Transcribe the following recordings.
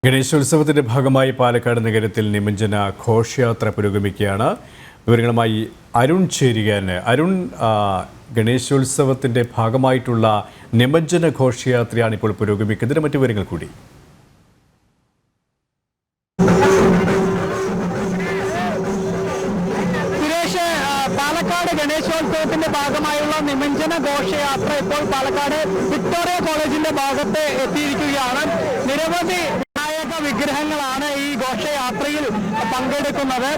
ഗണേശോത്സവത്തിന്റെ ഭാഗമായി പാലക്കാട് നഗരത്തിൽ നിമജ്ജന ഘോഷയാത്ര പുരോഗമിക്കുകയാണ്. വിവരങ്ങളുമായി അരുൺ ചേരുകയാണ്. അരുൺ, ഗണേശോത്സവത്തിന്റെ ഭാഗമായിട്ടുള്ള നിമജ്ജന ഘോഷയാത്രയാണ് ഇപ്പോൾ പുരോഗമിക്കുന്നത്. മറ്റു വിവരങ്ങൾ കൂടി. പാലക്കാട് ഗണേശോത്സവത്തിന്റെ ഭാഗമായുള്ള നിമജ്ജന ഘോഷയാത്ര ഇപ്പോൾ പാലക്കാട് വിക്ടോറിയ കോളേജിന്റെ ഭാഗത്ത് എത്തിയിരിക്കുകയാണ്. നിരവധി വിനായക വിഗ്രഹങ്ങളാണ് ഈ ഘോഷയാത്രയിൽ പങ്കെടുക്കുന്നത്.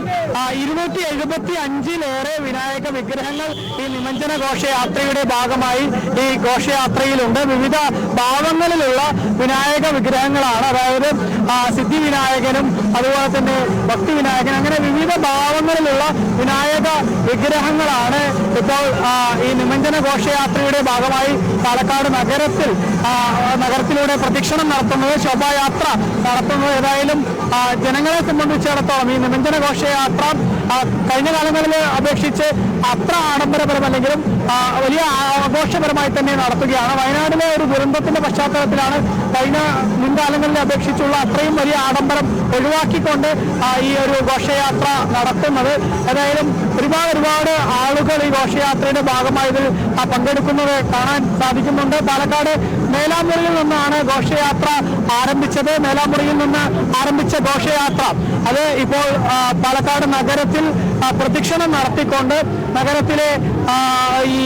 275-ലേറെ വിനായക വിഗ്രഹങ്ങൾ ഈ നിമജ്ജന ഘോഷയാത്രയുടെ ഭാഗമായി ഈ ഘോഷയാത്രയിലുണ്ട്. വിവിധ ഭാവങ്ങളിലുള്ള വിനായക വിഗ്രഹങ്ങളാണ്. അതായത് സിദ്ധി വിനായകനും അതുപോലെ തന്നെ ഭക്തി വിനായകൻ, അങ്ങനെ വിവിധ ഭാവങ്ങളിലുള്ള വിനായക വിഗ്രഹങ്ങളാണ് ഇപ്പോൾ ഈ നിമജ്ജന ഘോഷയാത്രയുടെ ഭാഗമായി പാലക്കാട് നഗരത്തിലൂടെ പ്രദക്ഷിണം നടത്തുന്നത്, ശോഭായാത്ര നടത്തുന്നത്. ഏതായാലും ജനങ്ങളെ സംബന്ധിച്ചിടത്തോളം ഈ നിമജ്ജന ഘോഷയാത്ര കഴിഞ്ഞ കാലങ്ങളിൽ അപേക്ഷിച്ച് അത്ര ആഡംബരപരമല്ലെങ്കിലും വലിയ ആഘോഷപരമായി തന്നെ നടത്തുകയാണ്. വയനാട്ടിലെ ഒരു ദുരന്തത്തിന്റെ പശ്ചാത്തലത്തിലാണ് കഴിഞ്ഞ മുൻകാലങ്ങളിലെ അപേക്ഷിച്ചുള്ള അത്രയും വലിയ ആഡംബരം ഒഴിവാക്കിക്കൊണ്ട് ഈ ഒരു ഘോഷയാത്ര നടത്തുന്നത്. ഏതായാലും ഒരുപാട് ആളുകൾ ഈ ഘോഷയാത്രയുടെ ഭാഗമായി ഇതിൽ പങ്കെടുക്കുന്നത് കാണാൻ സാധിക്കുന്നുണ്ട്. പാലക്കാട് മേലാമുറിയിൽ നിന്നാണ് ഘോഷയാത്ര ആരംഭിച്ചത്. മേലാമുറിയിൽ നിന്ന് ആരംഭിച്ച ഘോഷയാത്ര അത് ഇപ്പോൾ പാലക്കാട് നഗരത്തിൽ പ്രദക്ഷിണം നടത്തിക്കൊണ്ട് നഗരത്തിലെ ഈ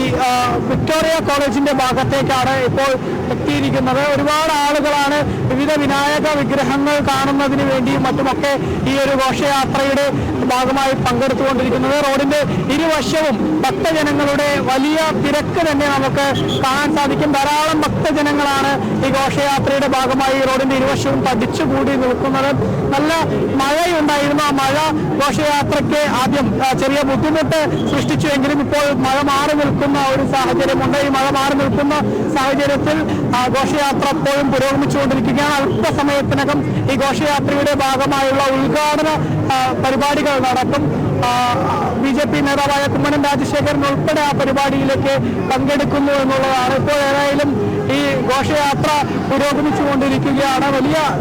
വിക്ടോറിയ കോളേജിന്റെ ഭാഗത്തേക്കാണ് ഇപ്പോൾ എത്തിയിരിക്കുന്നത്. ഒരുപാട് ആളുകളാണ് വിവിധ വിനായക വിഗ്രഹങ്ങൾ കാണുന്നതിന് വേണ്ടിയും മറ്റുമൊക്കെ ഈ ഒരു ഘോഷയാത്രയുടെ ഭാഗമായി പങ്കെടുത്തുകൊണ്ടിരിക്കുന്നത്. റോഡിന്റെ ഇരുവശവും ഭക്തജനങ്ങളുടെ വലിയ തിരക്ക് തന്നെ നമുക്ക് കാണാൻ സാധിക്കും. ധാരാളം ഭക്തജനങ്ങളാണ് ഈ ഘോഷയാത്രയുടെ ഭാഗമായി റോഡിന്റെ ഇരുവശവും തടിച്ചുകൂടി നിൽക്കുന്നത്. നല്ല മഴയുണ്ടായിരുന്നു. ആ മഴ ഘോഷയാത്രയ്ക്ക് ആദ്യം ചെറിയ ബുദ്ധിമുട്ട് സൃഷ്ടിച്ചുവെങ്കിലും ഇപ്പോൾ മഴ മാറി നിൽക്കുന്ന ഒരു സാഹചര്യമുണ്ട്. ഈ മഴ മാറി നിൽക്കുന്ന സാഹചര്യത്തിൽ ഘോഷയാത്ര എപ്പോഴും പുരോഗമിച്ചുകൊണ്ടിരിക്കുകയാണ്. അല്പസമയത്തിനകം ഈ ഘോഷയാത്രയുടെ ഭാഗമായുള്ള ഉദ്ഘാടന പരിപാടികൾ നടക്കും. BJP നേതാവായ കുമ്മനം രാജശേഖരൻ ഉൾപ്പെടെ ആ പരിപാടിയിലേക്ക് പങ്കെടുക്കുന്നു എന്നുള്ളതാണ്. ഇപ്പോൾ ഏതായാലും ഈ ഘോഷയാത്ര പുരോഗമിച്ചുകൊണ്ടിരിക്കുകയാണ്.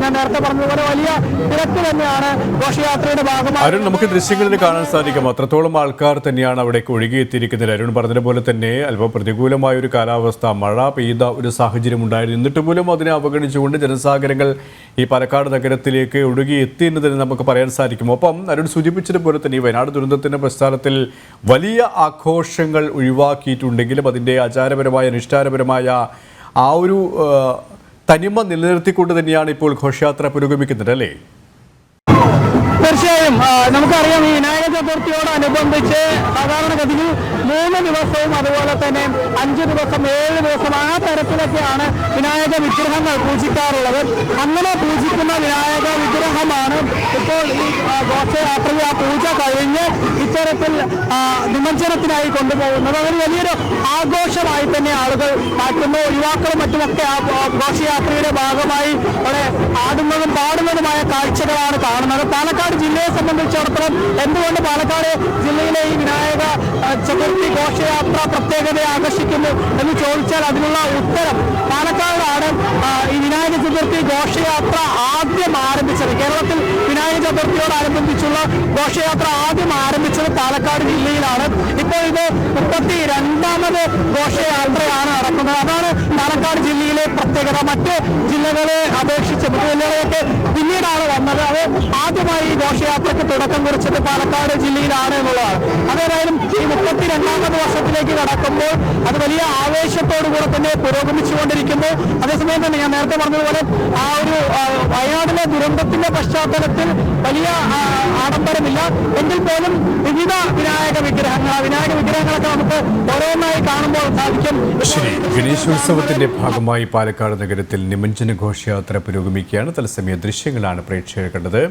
ഞാൻ നേരത്തെ പറഞ്ഞതുപോലെ വലിയ തിരക്ക് തന്നെയാണ് ഘോഷയാത്രയുടെ ഭാഗമായി. അരുൺ, നമുക്ക് ദൃശ്യങ്ങളിൽ കാണാൻ സാധിക്കും അത്രത്തോളം ആൾക്കാർ തന്നെയാണ് അവിടേക്ക് ഒഴുകിയെത്തിയിരിക്കുന്നത്. അരുൺ പറഞ്ഞതുപോലെ തന്നെ അല്പം പ്രതികൂലമായ ഒരു കാലാവസ്ഥ, മഴ പെയ്ത ഒരു സാഹചര്യം ഉണ്ടായിരുന്നു. എന്നിട്ട് പോലും അതിനെ അവഗണിച്ചുകൊണ്ട് ജനസാഗരങ്ങൾ ഈ പാലക്കാട് നഗരത്തിലേക്ക് ഒഴുകിയെത്തിയെന്നതിന് നമുക്ക് പറയാൻ സാധിക്കും. ഒപ്പം അരുൺ സൂചിപ്പിച്ചതുപോലെ തന്നെ ഈ വയനാട് ദുരന്തത്തിന്റെ പശ്ചാത്തലത്തിൽ വലിയ ആഘോഷങ്ങൾ ഒഴിവാക്കിയിട്ടുണ്ടെങ്കിലും അതിൻ്റെ ആചാരപരമായ അനുഷ്ഠാനപരമായ ആ ഒരു തനിമ നിലനിർത്തിക്കൊണ്ട് തന്നെയാണ് ഇപ്പോൾ ഘോഷയാത്ര പുരോഗമിക്കുന്നത്, അല്ലേ? തീർച്ചയായും നമുക്കറിയാം, ഈ വിനായക ചതുർത്ഥിയോടനുബന്ധിച്ച് സാധാരണഗതിയിൽ 3 ദിവസവും അതുപോലെ തന്നെ 5 ദിവസം 7 ദിവസം ആ തരത്തിലൊക്കെയാണ് വിനായക വിഗ്രഹങ്ങൾ പൂജിക്കാറുള്ളത്. അങ്ങനെ പൂജിക്കുന്ന വിനായക വിഗ്രഹമാണ് ഇപ്പോൾ ഈ ഘോഷയാത്രയിൽ ആ പൂജ കഴിഞ്ഞ് ഇത്തരത്തിൽ നിമജ്ജനത്തിനായി കൊണ്ടുപോകുന്നത്. അതൊരു വലിയൊരു ആഘോഷമായി തന്നെ ആളുകൾ മാറ്റുന്നു. യുവാക്കളും മറ്റുമൊക്കെ ആ ഘോഷയാത്രയുടെ ഭാഗമായി അവിടെ ആടുന്നതും പാടുന്നതുമായ കാഴ്ചകളാണ് കാണുന്നത്. പാലക്കാട് ജില്ലയെ സംബന്ധിച്ചിടത്തോളം എന്തുകൊണ്ട് പാലക്കാട് ജില്ലയിലെ ഈ വിനായക ചതുർത്ഥി ഘോഷയാത്ര പ്രത്യേകതയെ ആകർഷിക്കുന്നു എന്ന് ചോദിച്ചാൽ അതിനുള്ള ഉത്തരം പാലക്കാടാണ്. ഈ വിനായക ചതുർത്ഥി ഘോഷയാത്ര ആദ്യം ആരംഭിച്ചത്, കേരളത്തിൽ വിനായക ചതുർത്ഥിയോടനുബന്ധിച്ചുള്ള ഘോഷയാത്ര ആദ്യം ആരംഭിച്ചത് പാലക്കാട് ജില്ലയിലാണ്. ഇപ്പോൾ ഇത് 32ാമത് ഘോഷയാത്രയാണ് നടക്കുന്നത്. അതാണ് പാലക്കാട് ജില്ലയിലെ പ്രത്യേകത. മറ്റ് ജില്ലകളെ അപേക്ഷിച്ച് മറ്റു ജില്ലകളൊക്കെ പിന്നീടാണ് വന്നത്. അത് ആദ്യമായി ഈ ഘോഷയാത്രയ്ക്ക് തുടക്കം കുറിച്ചത് പാലക്കാട് ജില്ലയിലാണ് എന്നുള്ളതാണ്. അതേതായാലും ഈ 32ാമത് വർഷത്തിലേക്ക് കടക്കുമ്പോൾ അത് വലിയ ആവേശത്തോടുകൂടെ തന്നെ പുരോഗമിച്ചുകൊണ്ടിരിക്കുന്നു. അതേസമയം തന്നെ ഞാൻ നേരത്തെ പറഞ്ഞതുപോലെ ആ ഒരു വയനാട്ടിലെ ദുരന്തത്തിന്റെ പശ്ചാത്തലത്തിൽ വലിയ ആഡംബരമില്ല എങ്കിൽ പോലും വിവിധ വിനായക വിഗ്രഹങ്ങളൊക്കെ നമുക്ക് ഓരോന്നായി കാണുമ്പോൾ സാധിക്കും. ഗണേശോത്സവത്തിന്റെ ഭാഗമായി പാലക്കാട് നഗരത്തിൽ നിമജ്ജന ഘോഷയാത്ര പുരോഗമിക്കുകയാണ്. തത്സമയ ദൃശ്യങ്ങളാണ് പ്രേക്ഷകർ കണ്ടത്.